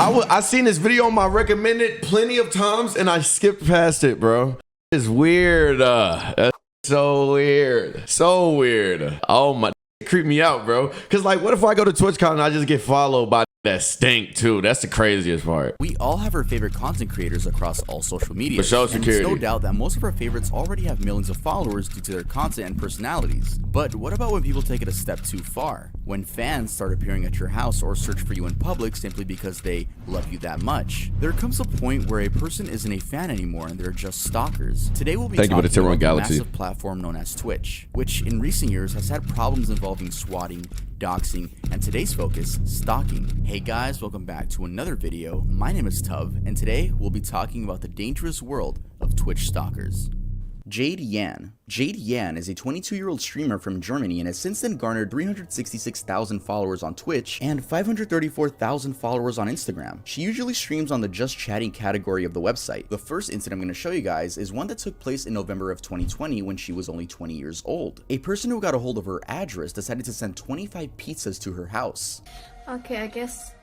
I seen this video on my recommended plenty of times and I skipped past it, bro. It's weird. That's so weird. So weird. Oh my, it creeped me out, bro. Cause like, what if I go to TwitchCon and I just get followed by that stink too? That's the craziest part. We all have our favorite content creators across all social media. For social security. And it's no doubt that most of our favorites already have millions of followers due to their content and personalities. But what about when people take it a step too far? When fans start appearing at your house or search for you in public simply because they love you that much? There comes a point where a person isn't a fan anymore and they're just stalkers. Today we'll be talking about the massive platform known as Twitch, which in recent years has had problems involving swatting, doxing, and today's focus, stalking. Hey guys, welcome back to another video. My name is Tuv, and today we'll be talking about the dangerous world of Twitch stalkers. Jade Yan. Jade Yan is a 22-year-old streamer from Germany and has since then garnered 366,000 followers on Twitch and 534,000 followers on Instagram. She usually streams on the just chatting category of the website. The first incident I'm going to show you guys is one that took place in November of 2020 when she was only 20 years old. A person who got a hold of her address decided to send 25 pizzas to her house. Okay, I guess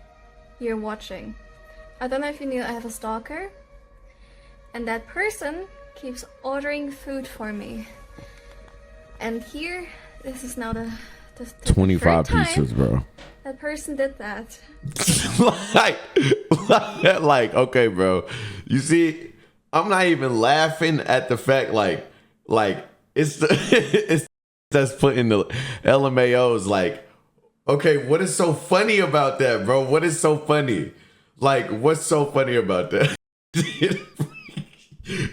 you're watching. I don't know if you knew I have a stalker, and that person keeps ordering food for me. And here, this is now the 25 third time pieces, bro. That person did that. like, okay, bro. You see, I'm not even laughing at the fact, like it's it's that's putting the LMAOs like, okay, what is so funny about that, bro? What is so funny? Like, what's so funny about that?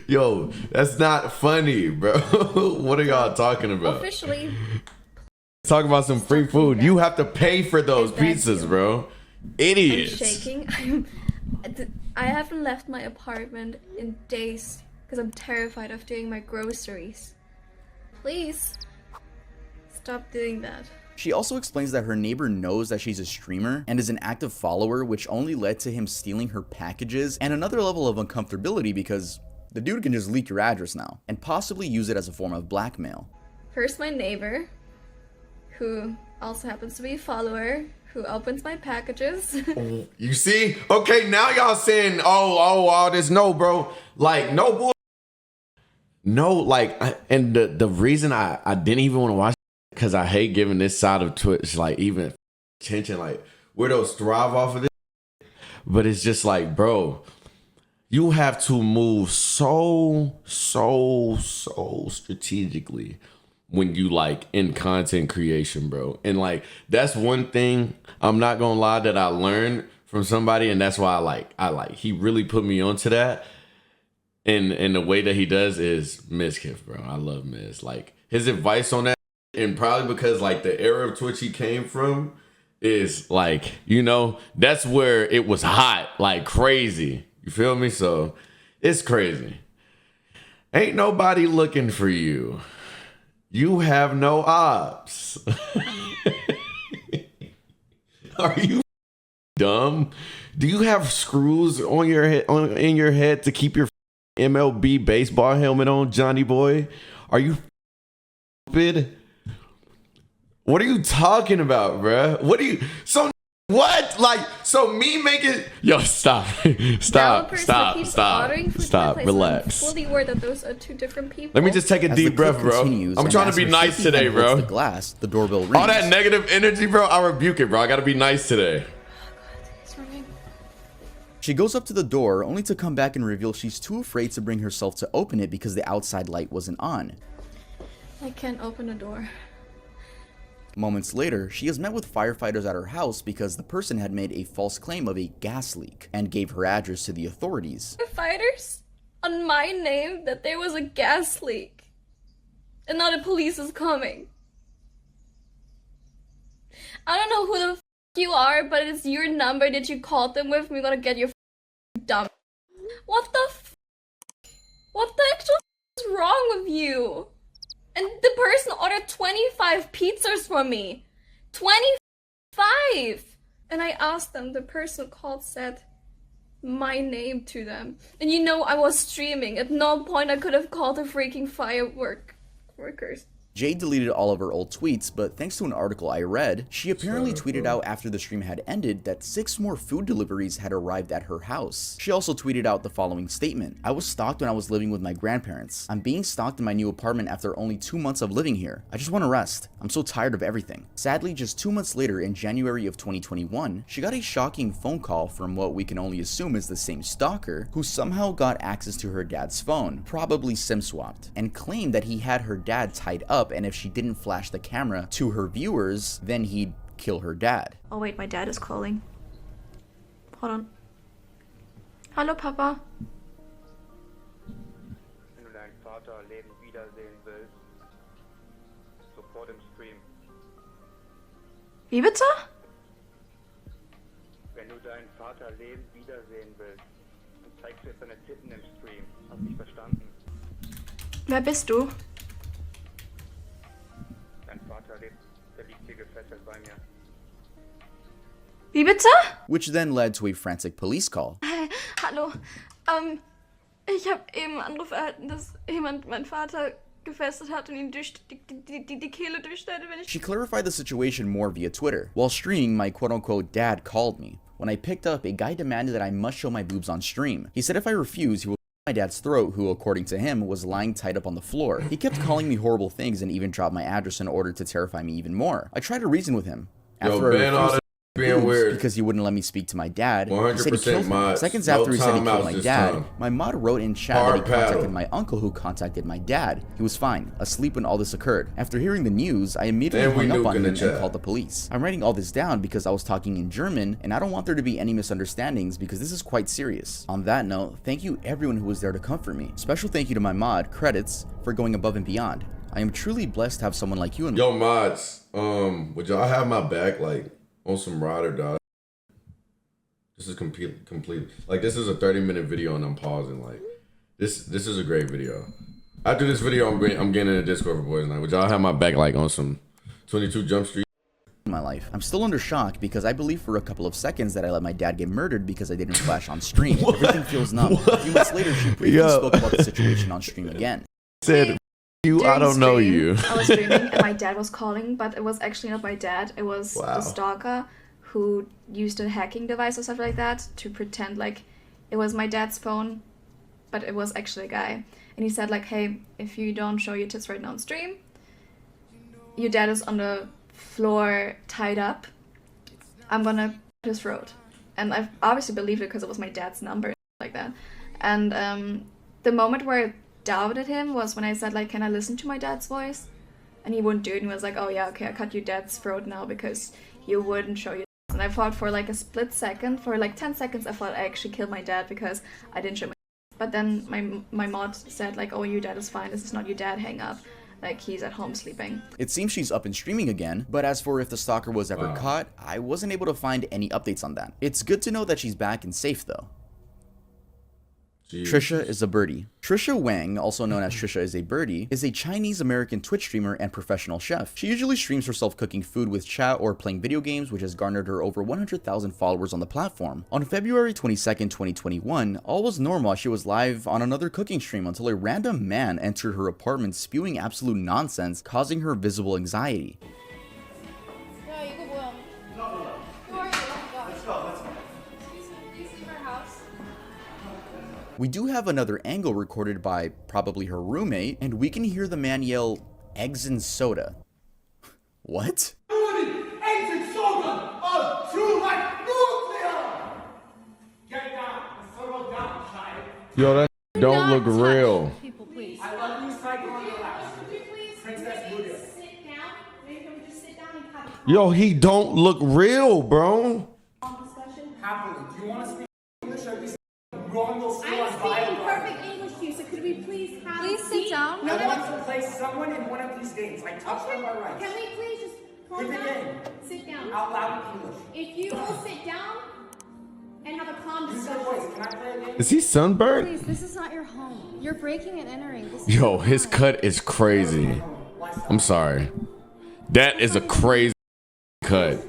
Yo, that's not funny, bro. What are y'all talking about? Officially. Talk about some free food. You have to pay for those pizzas, bro. Idiots. I'm shaking. I haven't left my apartment in days because I'm terrified of doing my groceries. Please stop doing that. She also explains that her neighbor knows that she's a streamer and is an active follower, which only led to him stealing her packages and another level of uncomfortability because the dude can just leak your address now and possibly use it as a form of blackmail. First, my neighbor, who also happens to be a follower, who opens my packages. You see? Okay, now y'all saying, oh, all this. No, bro. Like, no, boy. No, like, and the reason I didn't even want to watch it, because I hate giving this side of Twitch, like, even attention, like, weirdos thrive off of this. But it's just like, bro, you have to move so strategically when you like in content creation, bro. And like, that's one thing I'm not gonna lie that I learned from somebody, and that's why I like he really put me onto that. And the way that he does is Mizkif, bro. I love Miz. Like his advice on that, and probably because like the era of Twitch he came from is like, you know, that's where it was hot, like crazy. You feel me? So it's crazy. Ain't nobody looking for you. You have no ops. Are you dumb? Do you have screws on your head, in your head to keep your MLB baseball helmet on, Johnny boy? Are you stupid? What are you talking about, bruh? What are you so? What? Like, so me making... Yo, stop. Stop. Relax. I'm fully aware that those are two different people. Let me just take a deep breath, bro. I'm trying to be nice today, bro. The glass, the doorbell rings. All that negative energy, bro, I rebuke it, bro. I gotta be nice today. She goes up to the door, only to come back and reveal she's too afraid to bring herself to open it because the outside light wasn't on. I can't open the door. Moments later, she is met with firefighters at her house because the person had made a false claim of a gas leak and gave her address to the authorities. Firefighters on my name that there was a gas leak and now the police is coming. I don't know who the f you are, but it's your number that you called them with. We're gonna get your dumb. What the f? What the actual f is wrong with you? And the person ordered 25 pizzas from me. 25! And I asked them, the person called said my name to them. And you know I was streaming. At no point I could have called the freaking fireworkers. Jade deleted all of her old tweets, but thanks to an article I read, she apparently tweeted out after the stream had ended that 6 more food deliveries had arrived at her house. She also tweeted out the following statement: "I was stalked when I was living with my grandparents. I'm being stalked in my new apartment after only 2 months of living here. I just want to rest. I'm so tired of everything." Sadly, just 2 months later in January of 2021, she got a shocking phone call from what we can only assume is the same stalker, who somehow got access to her dad's phone, probably SIM swapped, and claimed that he had her dad tied up, and if she didn't flash the camera to her viewers, then he'd kill her dad. Oh wait, my dad is calling. Hold on. Hallo Papa. Wenn du deinen Vater lebend wiedersehen willst, sofort im Stream. Wie bitte? Wenn du deinen Vater lebend wiedersehen willst, dann zeigst du jetzt deine Titten im Stream. Hast mich verstanden? Wer bist du? Dein Vater lebt, der liegt hier gefesselt bei mir. Wie bitte? Which then led to a frantic police call. Hallo. Ich habe eben einen Anruf erhalten, dass jemand meinen Vater gefesselt hat und ihn durch die Kehle durchschneidet, wenn ich... She clarified the situation more via Twitter. While streaming, my quote-unquote dad called me. When I picked up, a guy demanded that I must show my boobs on stream. He said if I refused, he would my dad's throat, who, according to him, was lying tied up on the floor. He kept calling me horrible things and even dropped my address in order to terrify me even more. I tried to reason with him. After I refused being weird because he wouldn't let me speak to my dad. He said he 100% killed him. mods. Seconds No after he said he killed my timeouts this dad, time. my mod wrote in chat Hard that he contacted paddle. my uncle, who contacted my dad. He was fine, asleep when all this occurred. After hearing the news, I immediately And we hung up nuke on in him the and chat. called the police. I'm writing all this down because I was talking in German, and I don't want there to be any misunderstandings because this is quite serious. On that note, thank you everyone who was there to comfort me. Special thank you to my mod, Credits, for going above and beyond. I am truly blessed to have someone like you in my Yo, mods, would y'all have my back, like, on some ride or die? This is complete. Like, this is a 30-minute video and I'm pausing. Like, this is a great video. After this video, I'm getting in a Discord for boys night. Would y'all have my back, like, on some 22 Jump Street? my life. I'm still under shock because I believe for a couple of seconds that I let my dad get murdered because I didn't flash on stream. Everything feels numb. A few months later, she briefly spoke about the situation on stream again. Said, you, I don't know you. I was streaming and my dad was calling, but it was actually not my dad. It was the stalker who used a hacking device or something like that to pretend like it was my dad's phone, but it was actually a guy. And he said like, hey, if you don't show your tits right now on stream, your dad is on the floor tied up. I'm gonna cut his throat. And I obviously believed it because it was my dad's number like that. And the moment where I doubted him was when I said like, can I listen to my dad's voice? And he wouldn't do it, and he was like, oh yeah, okay, I cut your dad's throat now because you wouldn't show your. And I thought for like a split second, for like 10 seconds, I thought I actually killed my dad because I didn't show my. But then my mod said like, oh, your dad is fine, this is not your dad, hang up. Like, he's at home sleeping. It seems she's up and streaming again, but as for if the stalker was ever caught, I wasn't able to find any updates on that. It's good to know that she's back and safe though. Trisha is a birdie. Trisha Wang, also known as Trisha is a birdie, is a Chinese-American Twitch streamer and professional chef. She usually streams herself cooking food with chat or playing video games, which has garnered her over 100,000 followers on the platform. On February 22nd, 2021, all was normal as she was live on another cooking stream until a random man entered her apartment spewing absolute nonsense, causing her visible anxiety. We do have another angle recorded by probably her roommate, and we can hear the man yell, eggs and soda. What? Eggs and soda of true life nuclear! Get down, settle down, child. Yo, that don't look real. People, please. I love you, psycho on your lap. Princess Buddha. Sit down. Maybe can we just sit down and have a Yo, he don't look real, bro. discussion? Happily, do you want to speak English or just wrong those I'm speaking perfect English to you, so could we please have Please a sit seat? down. No, I no, want no. to play someone in one of these games. I touched on my rights. Can we please just calm Pick a down? game. Sit down. Out loud in English. If you will sit down and have a calm Use your discussion. voice. Can I play a game? Is he sunburned? Please, this is not your home. You're breaking and entering. This is Yo, not his mine. cut is crazy. I'm sorry. That is a crazy cut.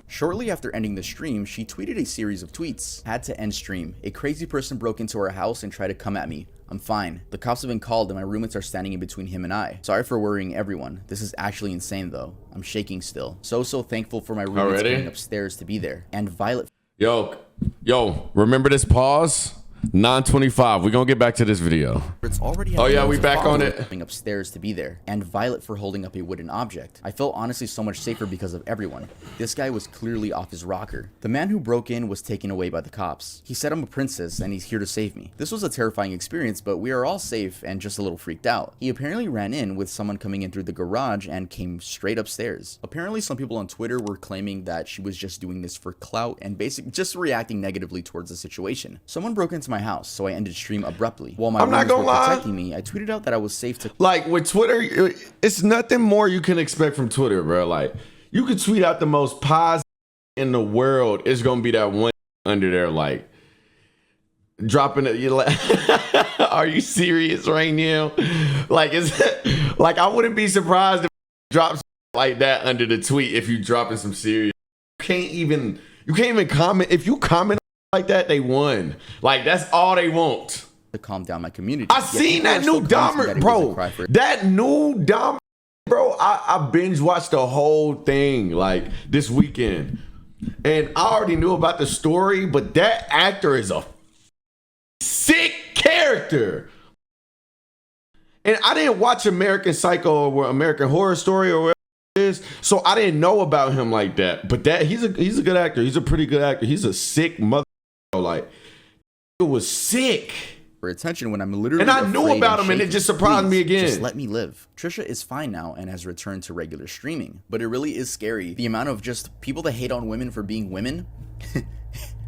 Shortly after ending the stream, she tweeted a series of tweets. Had to end stream. A crazy person broke into our house and tried to come at me. I'm fine. The cops have been called and my roommates are standing in between him and I. Sorry for worrying everyone. This is actually insane though. I'm shaking still. So thankful for my roommates going upstairs to be there. And Violet. Yo, remember this pause? 9:25. We're gonna get back to this video. It's already oh yeah, we back on it. Upstairs to be there, and Violet for holding up a wooden object. I felt honestly so much safer because of everyone. This guy was clearly off his rocker. The man who broke in was taken away by the cops. He said I'm a princess and he's here to save me. This was a terrifying experience, but we are all safe and just a little freaked out. He apparently ran in with someone coming in through the garage and came straight upstairs. Apparently some people on Twitter were claiming that she was just doing this for clout and basically just reacting negatively towards the situation. Someone broke into my house, so I ended stream abruptly. While my roommates were protecting me, I tweeted out that I was safe to— Like with Twitter, it's nothing more you can expect from Twitter, bro. Like you could tweet out the most positive in the world. It's gonna be that one under there, like dropping it. You're like, are you serious right now? Like it's like I wouldn't be surprised if you drop like that under the tweet if you dropping some serious. You can't even comment. If you comment like that, they won. Like that's all they want. To calm down my community. I seen that new Dahmer, bro. That new Dahmer, bro. I binge watched the whole thing like this weekend, and I already knew about the story. But that actor is a sick character, and I didn't watch American Psycho or American Horror Story or whatever it is, so I didn't know about him like that. But that he's a good actor. He's a pretty good actor. He's a sick mother. Like it was sick. For attention when I'm literally and I knew about him and it just surprised me again. Just let me live. Trisha is fine now and has returned to regular streaming, but it really is scary the amount of just people that hate on women for being women.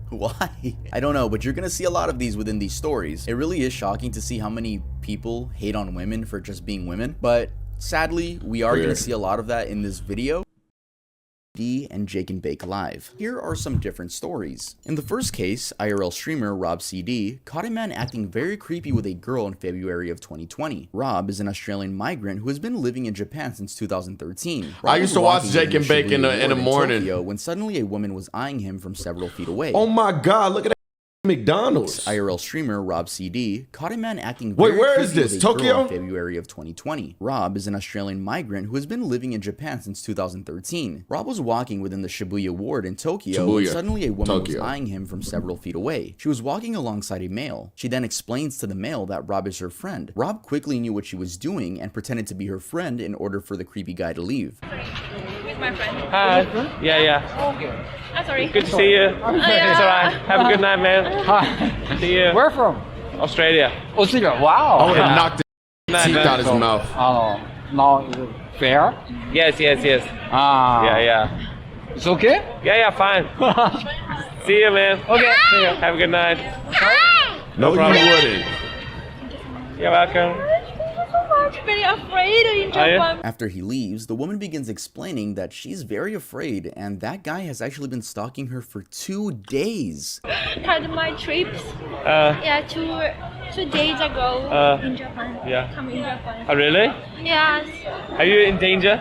Why? I don't know, but you're gonna see a lot of these within these stories. It really is shocking to see how many people hate on women for just being women, but sadly we are gonna see a lot of that in this video. And Jake and Bake Live. Here are some different stories. In the first case, IRL streamer Rob CD caught a man acting very creepy with a girl in February of 2020. Rob is an Australian migrant who has been living in Japan since 2013. Rob I used to watch Jake and Bake in the morning. Tokyo when suddenly a woman was eyeing him from several feet away. Oh my God, look at that McDonald's. IRL streamer Rob CD caught a man acting very Wait, where is this? Tokyo? in February of 2020. Rob is an Australian migrant who has been living in Japan since 2013. Rob was walking within the Shibuya ward in Tokyo when suddenly a woman was eyeing him from several feet away. She was walking alongside a male. She then explains to the male that Rob is her friend. Rob quickly knew what she was doing and pretended to be her friend in order for the creepy guy to leave. With my friend. Hi. Yeah. Okay. I'm sorry. Good to see you. It's alright. Have a good night, man. Hi. See you. Where from? Australia. Australia. Wow. I would have knocked the teeth out his mouth. Oh, now is it fair? Yes. Ah. Yeah. It's okay? Yeah, fine. See you, man. Okay. See you. Have a good night. No, you wouldn't. You're welcome. Very afraid in Japan. After he leaves, the woman begins explaining that she's very afraid and that guy has actually been stalking her for 2 days. Had my trips. Yeah, two days ago in Japan. Yeah. Come in Japan. Oh, really? Yes. Are you in danger?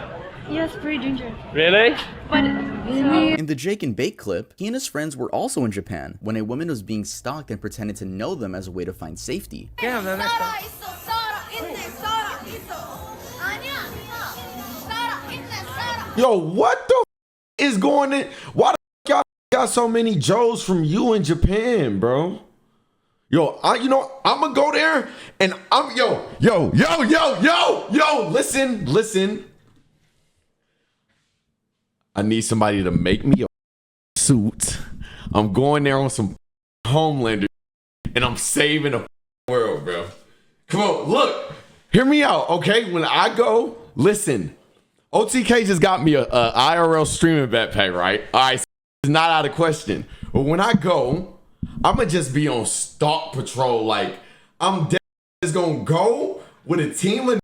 Yes, pretty dangerous. Really? But in the Jake and Bake clip, he and his friends were also in Japan when a woman was being stalked and pretended to know them as a way to find safety. Yo, what the is going in? Why the y'all got so many Joes from you in Japan, bro? Yo, I'm gonna go there and listen. I need somebody to make me a suit. I'm going there on some Homelander and I'm saving the world, bro. Come on, look, hear me out, okay? When I go, listen, OTK just got me a IRL streaming backpack, right? All right, so it's not out of question. But when I go, I'ma just be on stalk patrol. Like, I'm just gonna go with a team of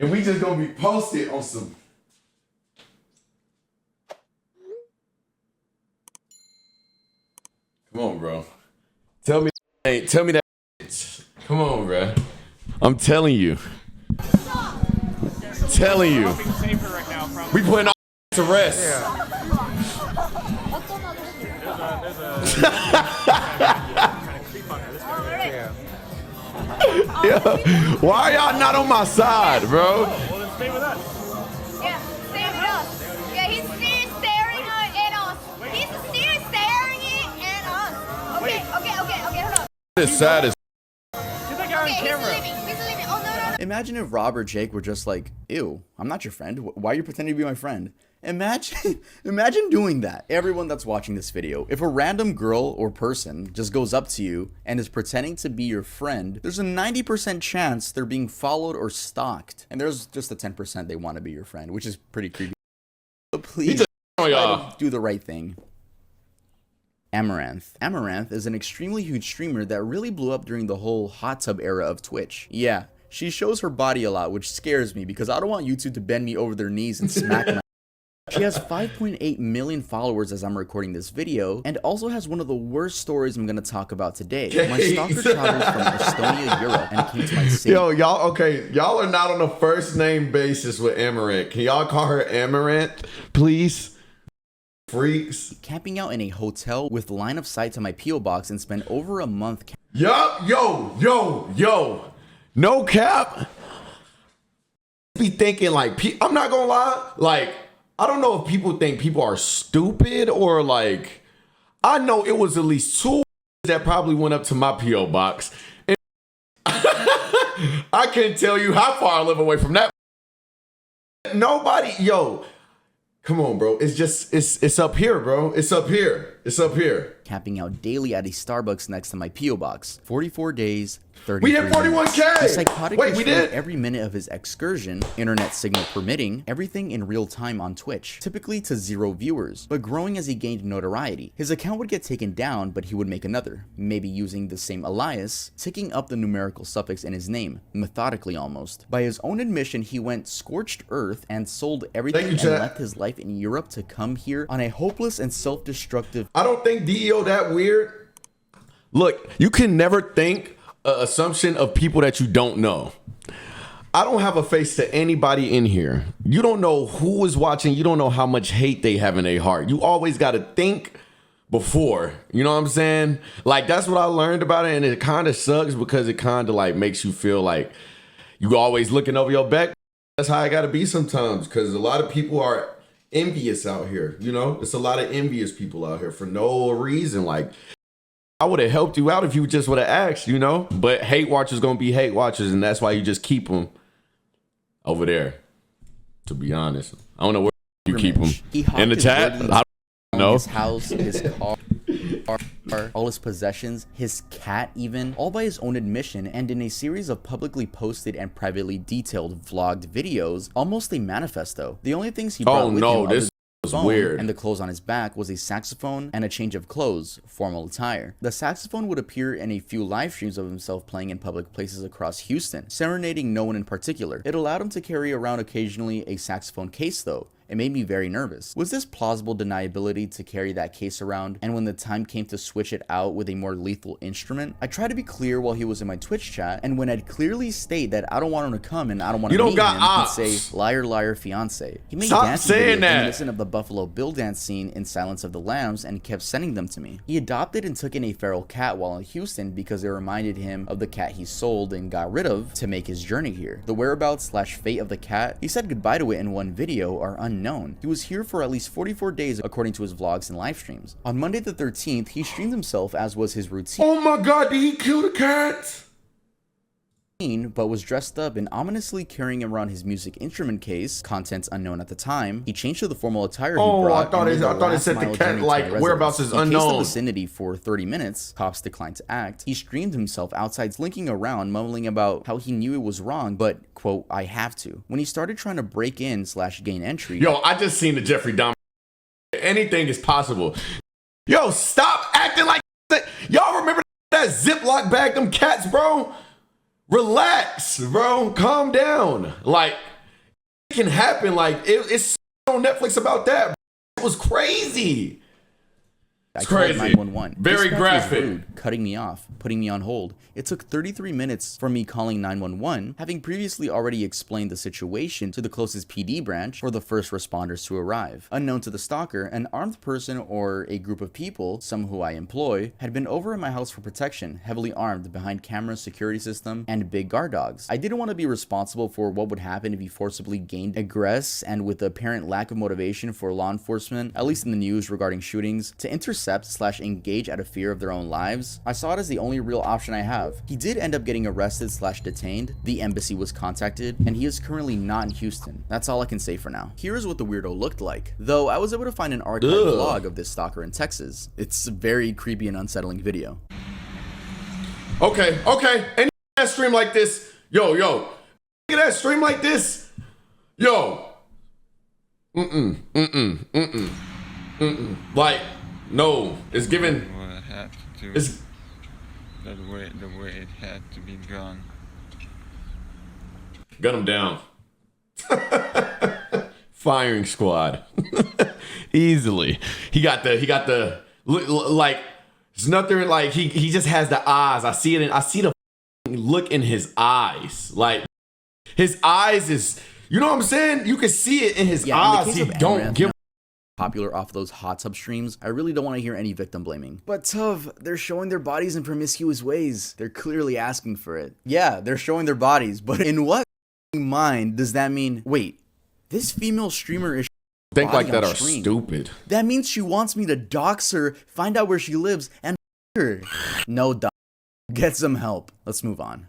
and we just gonna be posted on some. Come on, bro. Tell me that. Come on, bro. I'm telling you. We putting all to rest. Why y'all not on my side, bro? Well, then stay with us. Yeah, stay with us. Yeah, he's still staring at us. He's still staring at us. Okay, hold on. It's sad as Get that guy on camera. He's leaving. Oh, no. Imagine if Rob or Jake were just like, ew, I'm not your friend. Why are you pretending to be my friend? Imagine doing that. Everyone that's watching this video, if a random girl or person just goes up to you and is pretending to be your friend, there's a 90% chance they're being followed or stalked. And there's just a 10% they want to be your friend, which is pretty creepy. So please try to do the right thing. Amaranth. Amaranth is an extremely huge streamer that really blew up during the whole hot tub era of Twitch. Yeah, she shows her body a lot, which scares me because I don't want YouTube to bend me over their knees and smack my. She has 5.8 million followers as I'm recording this video, and also has one of the worst stories I'm going to talk about today. My stalker travels from Estonia, Europe, and came to my city. Yo, y'all are not on a first name basis with Amaranth. Can y'all call her Amaranth, please? Freaks. Camping out in a hotel with line of sight to my P.O. box and spent over a month. Yo. No cap. Be thinking like, I'm not gonna lie, like, I don't know if people think people are stupid or like, I know it was at least 2 that probably went up to my P.O. box. And I can't tell you how far I live away from that. Nobody, come on, bro. It's up here, bro. It's up here. Camping out daily at a Starbucks next to my P.O. box. 44 days, 30 We hit 41K. The psychotic Wait, we did? every minute of his excursion, internet signal permitting, everything in real time on Twitch, typically to 0 viewers, but growing as he gained notoriety. His account would get taken down, but he would make another, maybe using the same alias, ticking up the numerical suffix in his name, methodically almost. By his own admission, he went scorched earth and sold everything and left his life in Europe to come here on a hopeless and self-destructive. I don't think DEO that weird. Look, you can never think an assumption of people that you don't know. I don't have a face to anybody in here. You don't know who is watching. You don't know how much hate they have in their heart. You always got to think before. You know what I'm saying? Like, that's what I learned about it, and it kind of sucks because it kind of like makes you feel like you always looking over your back. That's how I got to be sometimes, because a lot of people are envious out here. You know, it's a lot of envious people out here for no reason. Like, I would have helped you out if you just would have asked, you know, but hate watchers gonna be hate watchers, and that's why you just keep them over there, to be honest. I don't know where you keep them. In the chat, I don't know. His house, his car, all his possessions, his cat even, all by his own admission, and in a series of publicly posted and privately detailed vlogged videos, almost a manifesto. The only things he brought with him this was weird. And the clothes on his back was a saxophone and a change of clothes, formal attire. The saxophone would appear in a few live streams of himself playing in public places across Houston, serenading no one in particular. It allowed him to carry around occasionally a saxophone case though. It made me very nervous. Was this plausible deniability to carry that case around, and when the time came to switch it out with a more lethal instrument? I tried to be clear while he was in my Twitch chat, and when I'd clearly state that I don't want him to come and I don't want to meet him, he'd say, liar, liar, fiance. He made dancing videos reminiscent of the Buffalo Bill dance scene in Silence of the Lambs and kept sending them to me. He adopted and took in a feral cat while in Houston because it reminded him of the cat he sold and got rid of to make his journey here. The whereabouts / fate of the cat, he said goodbye to it in one video, are unknown. He was here for at least 44 days according to his vlogs and live streams. On Monday the 13th, he streamed himself as was his routine. Oh my god, did he kill the cat? But was dressed up and ominously carrying around his music instrument case, contents unknown at the time. He changed to the formal attire he brought. I thought it said the cat, like, whereabouts is unknown. He paced the vicinity for 30 minutes. Cops declined to act. He streamed himself outside, slinking around, mumbling about how he knew it was wrong, but, quote, I have to. When he started trying to break in / gain entry. Yo, I just seen the Jeffrey Dahmer. Anything is possible. Yo, stop acting like that. Y'all remember that Ziploc bag, them cats, bro? Relax, bro. Calm down. Like, it can happen. Like, it's on Netflix about that. It was crazy. It's crazy. 911. Very graphic. cutting me off, putting me on hold. It took 33 minutes for me calling 911, having previously already explained the situation to the closest PD branch for the first responders to arrive. Unknown to the stalker, an armed person or a group of people, some who I employ, had been over in my house for protection, heavily armed behind cameras, security system, and big guard dogs. I didn't want to be responsible for what would happen if he forcibly gained egress, and with the apparent lack of motivation for law enforcement, at least in the news regarding shootings, to intercept/engage out of fear of their own lives, I saw it as the only real option I have. He did end up getting arrested/detained, the embassy was contacted, and he is currently not in Houston. That's all I can say for now. Here's what the weirdo looked like, though I was able to find an archived vlog of this stalker in Texas. It's a very creepy and unsettling video. Okay. And that stream like this, yo, look at that stream like this, yo. Like, no, it's given. What had to It's the way it had to be gone. gun him down. Firing squad. Easily. He got the like. It's nothing like he just has the eyes. I see the look in his eyes. Like his eyes is, you know what I'm saying? You can see it in his eyes. He don't Amaranth, give. Popular off those hot tub streams, I really don't want to hear any victim blaming. But Tov, they're showing their bodies in promiscuous ways. They're clearly asking for it. Yeah, they're showing their bodies, but in what mind does that mean? Wait, this female streamer is Think like that are stream. stupid. That means she wants me to dox her, find out where she lives, and her. No, get some help. Let's move on.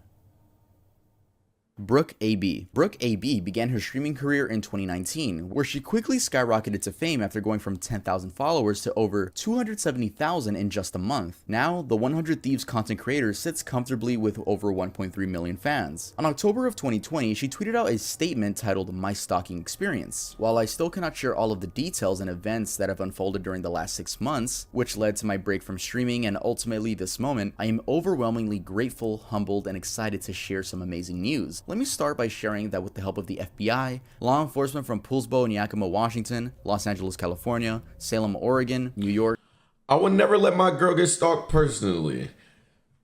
BrookAB. BrookAB began her streaming career in 2019, where she quickly skyrocketed to fame after going from 10,000 followers to over 270,000 in just a month. Now, the 100 Thieves content creator sits comfortably with over 1.3 million fans. On October of 2020, she tweeted out a statement titled "My Stalking Experience." While I still cannot share all of the details and events that have unfolded during the last 6 months, which led to my break from streaming and ultimately this moment, I am overwhelmingly grateful, humbled, and excited to share some amazing news. Let me start by sharing that with the help of the FBI, law enforcement from Poulsbo and Yakima, Washington, Los Angeles, California, Salem, Oregon, New York. I would never let my girl get stalked personally.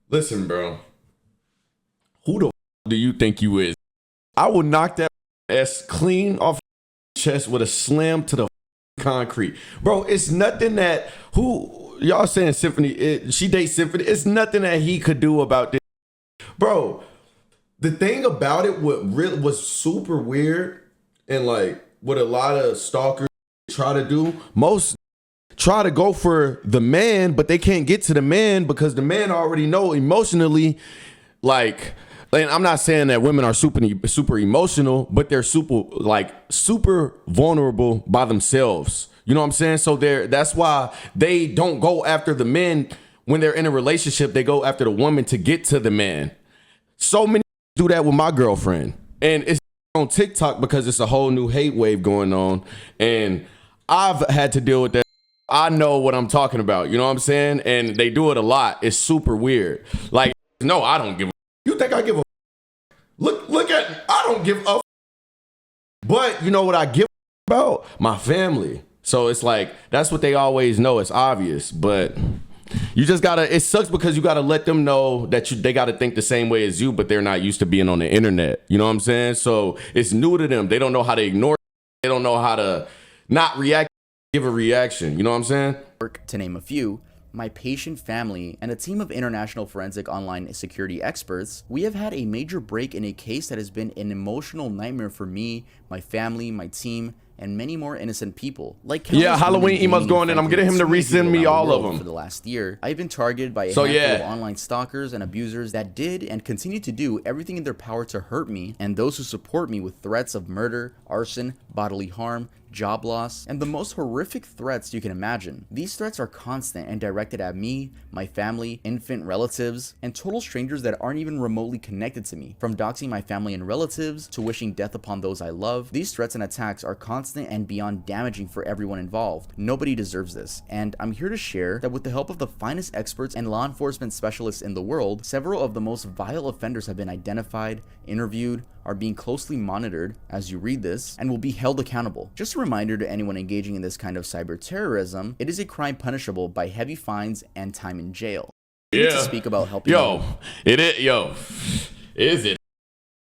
Listen, bro. Who the do you think you is? I will knock that ass clean off chest with a slam to the concrete. Bro, it's nothing that y'all saying Symphony, she dates Symphony. It's nothing that he could do about this. Bro, the thing about it, what really was super weird, and like what a lot of stalkers try to do, most try to go for the man, but they can't get to the man because the man already know emotionally, like, and I'm not saying that women are super emotional, but they're super vulnerable by themselves. You know what I'm saying? So that's why they don't go after the men when they're in a relationship. They go after the woman to get to the man. So many do that with my girlfriend, and it's on TikTok because it's a whole new hate wave going on, and I've had to deal with that. I know what I'm talking about, you know what I'm saying? And they do it a lot. It's super weird. Like, no, I don't give a. You think I give a? Look at, I don't give a. But you know what I give about? My family. So it's like, that's what they always know. It's obvious, but you just gotta, it sucks because you gotta let them know that they gotta think the same way as you, but they're not used to being on the internet. You know what I'm saying? So it's new to them. They don't know how to ignore. They don't know how to not react, give a reaction. You know what I'm saying? To name a few, my patient family, and a team of international forensic online security experts, we have had a major break in a case that has been an emotional nightmare for me, my family, my team, and many more innocent people. Like Halloween emails going in. I'm getting him to resend me all of them. For the last year, I've been targeted by a handful of online stalkers and abusers that did and continue to do everything in their power to hurt me and those who support me with threats of murder, arson, bodily harm, job loss, and the most horrific threats you can imagine. These threats are constant and directed at me, my family, infant relatives, and total strangers that aren't even remotely connected to me. From doxing my family and relatives to wishing death upon those I love, these threats and attacks are constant and beyond damaging for everyone involved. Nobody deserves this, and I'm here to share that with the help of the finest experts and law enforcement specialists in the world, several of the most vile offenders have been identified, interviewed, are being closely monitored as you read this, and will be held accountable. Just a reminder to anyone engaging in this kind of cyber terrorism, it is a crime punishable by heavy fines and time in jail. We need to speak about helping. Is it?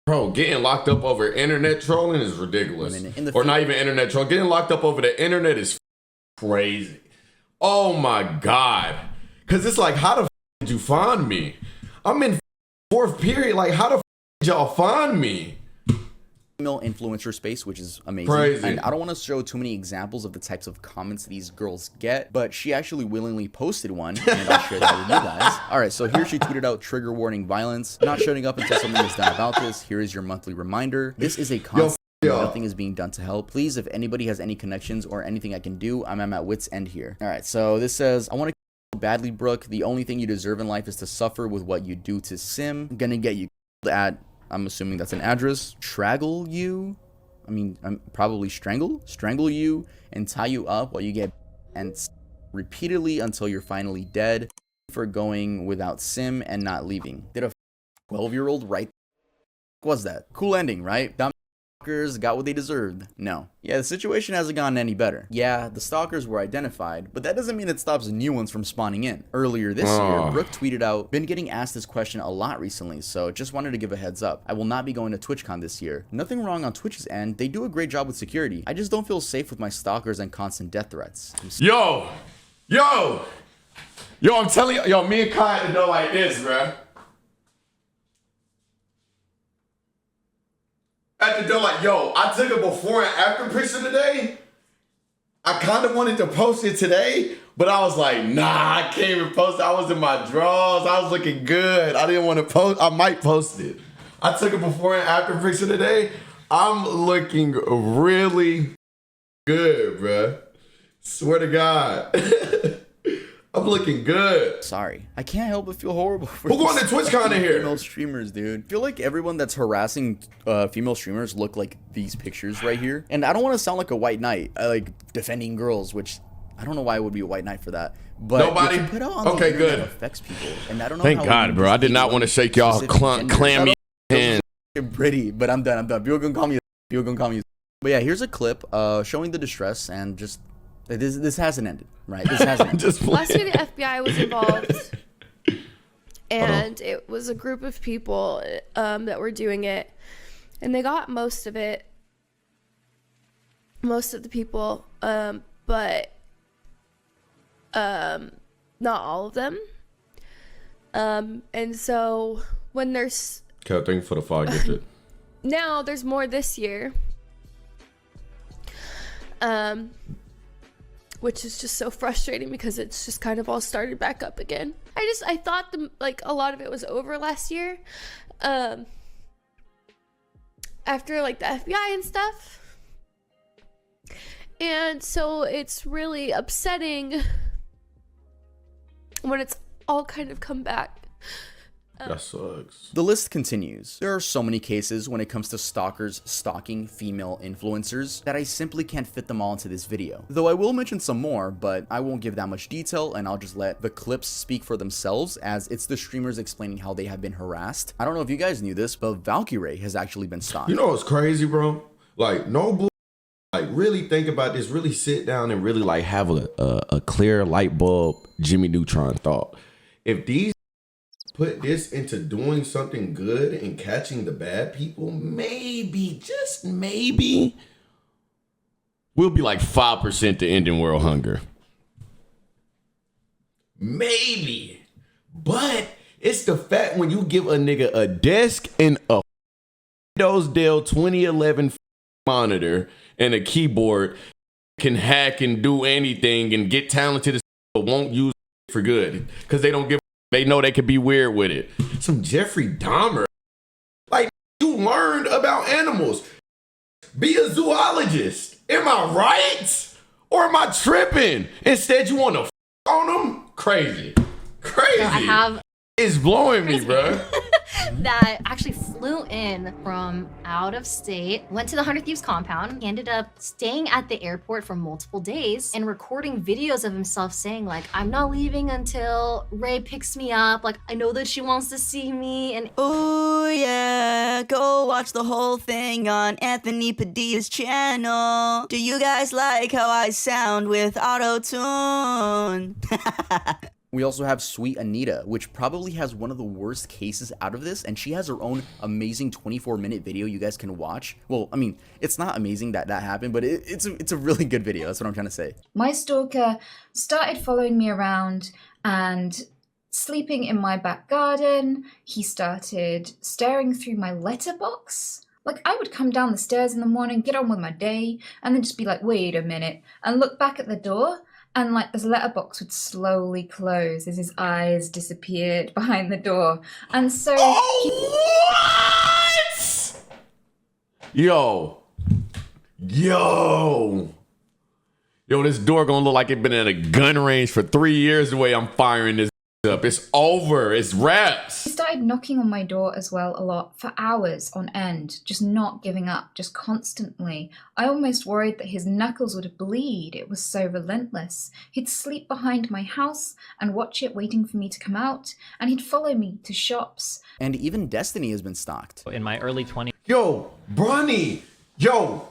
Bro, getting locked up over internet trolling is ridiculous. Or not even internet trolling. Getting locked up over the internet is crazy. Oh my God. Because it's like, how the did you find me? I'm in fourth period. Like, how the did y'all find me? Female influencer space, which is amazing. Crazy. And I don't want to show too many examples of the types of comments these girls get, but she actually willingly posted one, and I'll share that with you guys. All right, so here she tweeted out, trigger warning violence, not shutting up until something is done about this. Here is your monthly reminder. This is a constant. Nothing is being done to help. Please, if anybody has any connections or anything I can do, I'm at my wit's end here. All right, so this says, I want to badly, Brooke. The only thing you deserve in life is to suffer with what you do to Sim. I'm gonna get you at, I'm assuming that's an address. Strangle you? I'm probably strangle you and tie you up while you get and repeatedly until you're finally dead for going without Sim and not leaving. Did a 12-year-old write? What was that? Cool ending, right? Dumb got what they deserved. No. Yeah, the situation hasn't gotten any better. Yeah, the stalkers were identified, but that doesn't mean it stops new ones from spawning in. Earlier this year, Brooke tweeted out, been getting asked this question a lot recently, so just wanted to give a heads up. I will not be going to TwitchCon this year. Nothing wrong on Twitch's end. They do a great job with security. I just don't feel safe with my stalkers and constant death threats. Yo, I'm telling you, me and Kai had to know like this, bruh. At the door, like, I took a before and after picture today. I kind of wanted to post it today, but I was like, nah, I can't even post it. I was in my drawers. I was looking good. I didn't want to post. I might post it. I took a before and after picture today. I'm looking really good, bruh. Swear to God. I'm looking good. Sorry. I can't help but feel horrible for who going to TwitchCon in here? Female streamers, dude. I feel like everyone that's harassing female streamers look like these pictures right here. And I don't want to sound like a white knight, like defending girls, which I don't know why it would be a white knight for that. But nobody put out on the internet affects people. And I don't know. Thank God, bro. I did not want to shake y'all clammy hands. Pretty, but I'm done. People gonna call me. But yeah, here's a clip showing the distress and just this hasn't ended, right? This hasn't ended. Last year the FBI was involved, and it was a group of people that were doing it, and they got most of the people, but not all of them. And so when there's thank you for the fog gifted. Now there's more this year. Which is just so frustrating because it's just kind of all started back up again. I thought a lot of it was over last year, after like the FBI and stuff, and so it's really upsetting when it's all kind of come back. That sucks. The list continues. There are so many cases when it comes to stalkers stalking female influencers that I simply can't fit them all into this video. Though I will mention some more, but I won't give that much detail and I'll just let the clips speak for themselves as it's the streamers explaining how they have been harassed. I don't know if you guys knew this, but Valkyrie has actually been stalked. You know what's crazy, bro? Like, no bull. Like, really think about this. Really sit down and really like have a clear light bulb Jimmy Neutron thought. If these put this into doing something good and catching the bad people, maybe, just maybe, we'll be like 5% to ending world hunger. Maybe. But it's the fact when you give a nigga a desk and a Windows Dell 2011 monitor and a keyboard, can hack and do anything and get talented as but won't use it for good because they don't give. They know they could be weird with it. Some Jeffrey Dahmer. Like, you learned about animals. Be a zoologist. Am I right? Or am I tripping? Instead, you want to on them? Crazy. Crazy. So I have... It's blowing me, bro. That actually flew in from out of state, went to the 100 Thieves compound. He ended up staying at the airport for multiple days and recording videos of himself saying like, I'm not leaving until Ray picks me up. Like, I know that she wants to see me. And oh yeah, go watch the whole thing on Anthony Padilla's channel. Do you guys like how I sound with auto-tune? We also have Sweet Anita, which probably has one of the worst cases out of this, and she has her own amazing 24-minute video you guys can watch. Well, I mean, it's not amazing that that happened, but it's a really good video. That's what I'm trying to say. My stalker started following me around and sleeping in my back garden. He started staring through my letterbox. Like, I would come down the stairs in the morning, get on with my day, and then just be like, wait a minute, and look back at the door, and like this letterbox would slowly close as his eyes disappeared behind the door. And so what? Yo, this door gonna look like it been in a gun range for 3 years the way I'm firing this up. It's over. It's wraps. he started knocking on my door as well a lot for hours on end, just not giving up, just constantly. I almost worried that his knuckles would bleed. It was so relentless. He'd sleep behind my house and watch it waiting for me to come out, and he'd follow me to shops. And even Destiny has been stalked. In my early 20s. Yo, Bronny. Yo.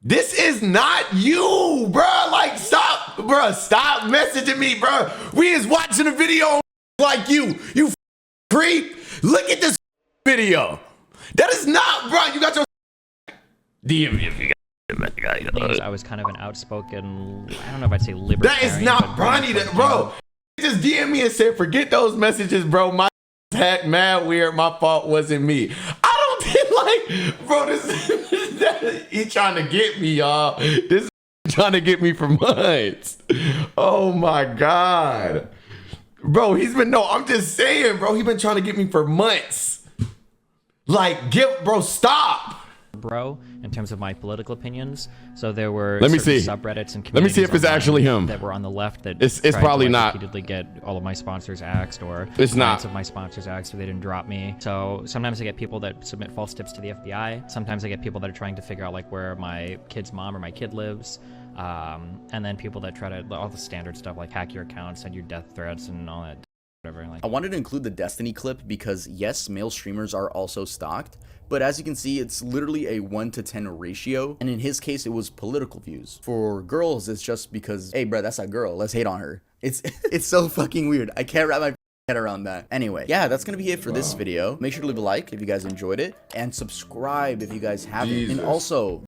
This is not you, bruh. Like, stop, bruh. Stop messaging me, bruh. We is watching a video like you creep. Look at this video. That is not, bruh. You got your DM me if you got. I was kind of an outspoken, I don't know if I'd say libertarian. That is not Bronny, bro. He just DM me and said, forget those messages, bro. My hack mad weird. My fault wasn't me. I don't think like, bro, he trying to get me, y'all. This trying to get me for months. Oh my God. Bro, I'm just saying, bro, he been trying to get me for months. Like, bro, stop. Bro, in terms of my political opinions. So there were Let subreddits and me see communities if it's actually him. that were on the left that it's tried probably to, not. repeatedly get all of my sponsors axed, or it's not clients of my sponsors axed, so they didn't drop me. So sometimes I get people that submit false tips to the FBI. Sometimes I get people that are trying to figure out like where my kid's mom or my kid lives. And then people that try to, all the standard stuff like hack your account, send you death threats and all that whatever. Like, I wanted to include the Destiny clip because yes, male streamers are also stalked, but as you can see, it's literally a 1-to-10 ratio, and in his case, it was political views. For girls, it's just because, hey, bro, that's a girl. Let's hate on her. It's so fucking weird. I can't wrap my head around that. Anyway, yeah, that's gonna be it for this video. Make sure to leave a like if you guys enjoyed it, and subscribe if you guys haven't. And also,